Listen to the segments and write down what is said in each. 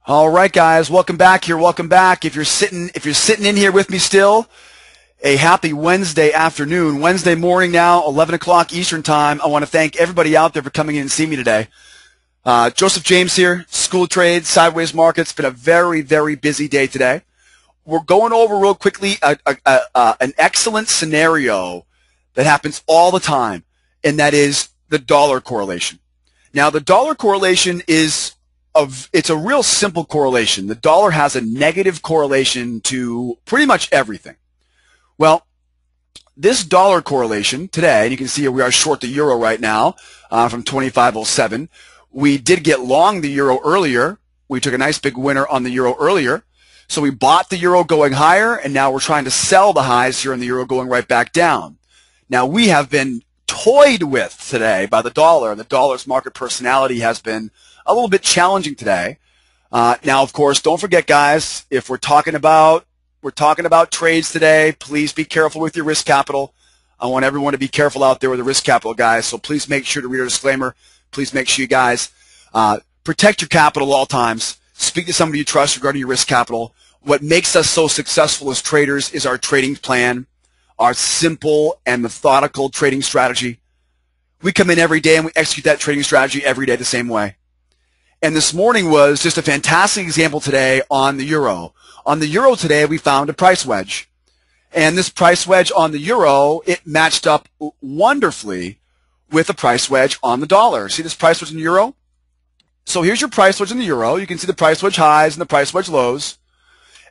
All right, guys, welcome back here. Welcome back. If you're sitting in here with me still, a happy Wednesday afternoon, Wednesday morning now, 11 o'clock Eastern time. I want to thank everybody out there for coming in and seeing me today. Joseph James here, School of Trade, Sideways Market. It's been a very, very busy day today. We're going over real quickly an excellent scenario that happens all the time, and that is the dollar correlation. Now, the dollar correlation it's a real simple correlation. The dollar has a negative correlation to pretty much everything. Well, this dollar correlation today, and you can see here we are short the euro right now from 25.07. We did get long the euro earlier. We took a nice big winner on the euro earlier. So we bought the euro going higher, and now we're trying to sell the highs here in the euro going right back down. Now, we have been toyed with today by the dollar, and the dollar's market personality has been a little bit challenging today. Now, of course, don't forget, guys, if we're talking about trades today, please be careful with your risk capital. I want everyone to be careful out there with the risk capital, guys. So please make sure to read our disclaimer. Please make sure you guys protect your capital at all times. Speak to somebody you trust regarding your risk capital. What makes us so successful as traders is our trading plan, our simple and methodical trading strategy. We come in every day and we execute that trading strategy every day the same way. And this morning was just a fantastic example today on the euro. On the euro today, we found a price wedge. And this price wedge on the euro, it matched up wonderfully with a price wedge on the dollar. See this price wedge in the euro? So here's your price wedge in the euro. You can see the price wedge highs and the price wedge lows.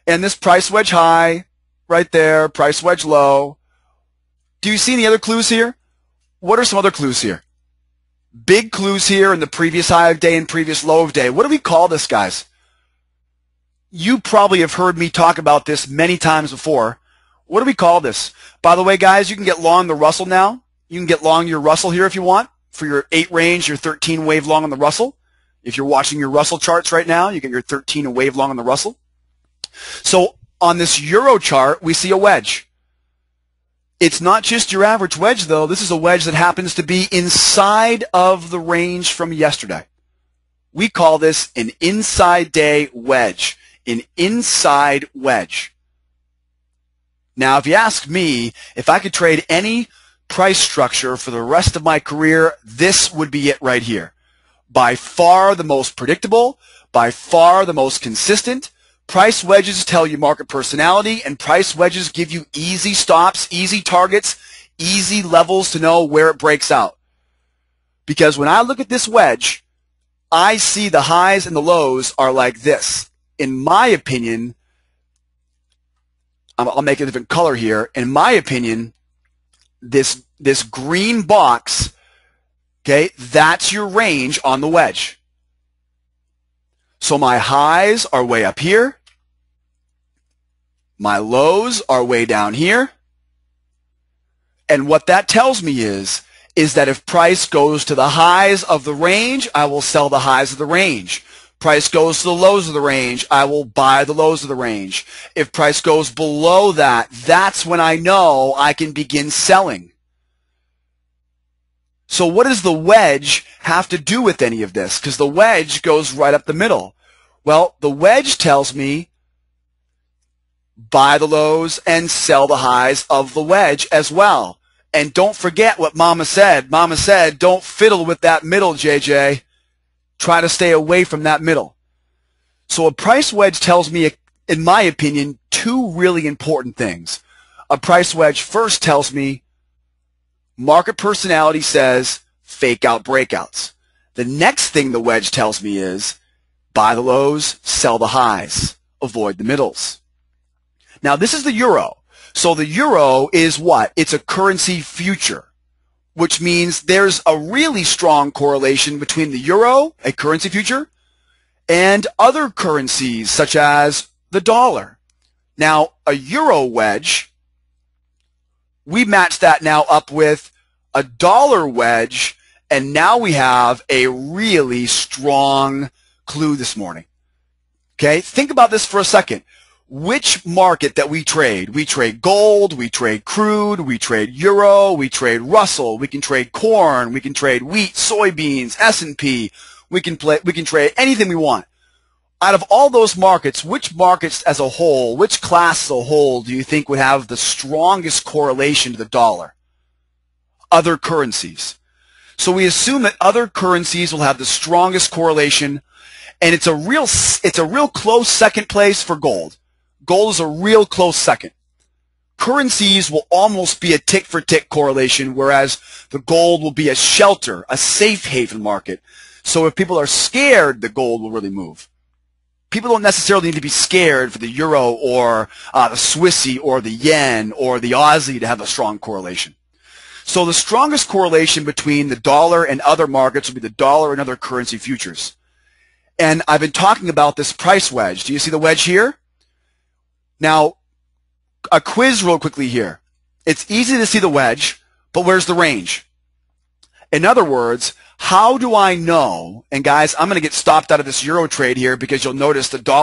And this price wedge high right there, price wedge low. Do you see any other clues here? What are some other clues here? Big clues here in the previous high of day and previous low of day. What do we call this, guys? You probably have heard me talk about this many times before. What do we call this? By the way, guys, you can get long the Russell now. You can get long your Russell here if you want for your 8 range, your 13 wave long on the Russell. If you're watching your Russell charts right now, you get your 13 wave long on the Russell. So on this euro chart, we see a wedge. It's not just your average wedge, though. This is a wedge that happens to be inside of the range from yesterday. We call this an inside day wedge, an inside wedge. Now, if you ask me, if I could trade any price structure for the rest of my career, this would be it right here. By far the most predictable, by far the most consistent. Price wedges tell you market personality, and price wedges give you easy stops, easy targets, easy levels to know where it breaks out. Because when I look at this wedge, I see the highs and the lows are like this. In my opinion, I'll make a different color here. In my opinion, this green box, okay, that's your range on the wedge. So my highs are way up here. My lows are way down here. And what that tells me is that if price goes to the highs of the range, I will sell the highs of the range. Price goes to the lows of the range, I will buy the lows of the range. If price goes below that, that's when I know I can begin selling. So what does the wedge have to do with any of this? Because the wedge goes right up the middle. Well, the wedge tells me buy the lows and sell the highs of the wedge as well. And don't forget what Mama said. Mama said, don't fiddle with that middle, JJ. Try to stay away from that middle. So a price wedge tells me, in my opinion, two really important things. A price wedge first tells me market personality says fake out breakouts. The next thing the wedge tells me is buy the lows, sell the highs, avoid the middles. Now, this is the euro. So the euro is what? It's a currency future, which means there's a really strong correlation between the euro, a currency future, and other currencies such as the dollar. Now, a euro wedge, we match that now up with a dollar wedge, and now we have a really strong clue this morning. Okay, think about this for a second. Which market that we trade gold, we trade crude, we trade euro, we trade Russell, we can trade corn, we can trade wheat, soybeans, S&P, we can trade anything we want. Out of all those markets, which markets as a whole, which class as a whole do you think would have the strongest correlation to the dollar? Other currencies. So we assume that other currencies will have the strongest correlation, and it's a real close second place for gold. Gold is a real close second. Currencies will almost be a tick-for-tick correlation, whereas the gold will be a shelter, a safe haven market. So if people are scared, the gold will really move. People don't necessarily need to be scared for the euro or the Swissy or the yen or the Aussie to have a strong correlation. So the strongest correlation between the dollar and other markets will be the dollar and other currency futures. And I've been talking about this price wedge. Do you see the wedge here? Now, a quiz real quickly here. It's easy to see the wedge, but where's the range? In other words, how do I know, and guys, I'm going to get stopped out of this euro trade here because you'll notice the dollar